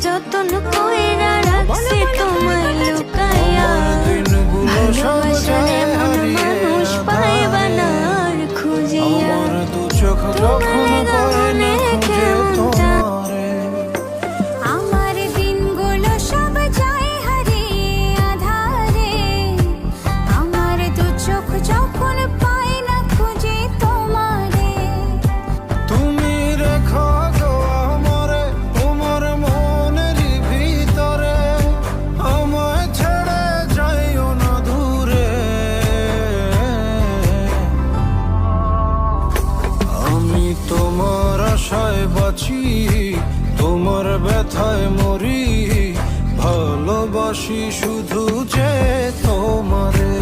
যতন কইরা রাখছি তোমায় লুকাইয়া। ভালোবাসার এমন মানুষ পাইবা না আর খুঁজিয়া। তোমার গগনে কেমনটা আমার দিনগুলো সব যায় হারিয়ে আধারে। আমার দু চোখ যখন পাই না খুঁজে তোমারে। তুমি রেখো গো আমারে তোমার মনেরই ভিতরে, আমায় ছেড়ে যাইও না দূরে। আমি তোমার আশায় বাঁচি, তোমার ব্যথায় মরি, ভালোবাসি শুধু যে তোমারে।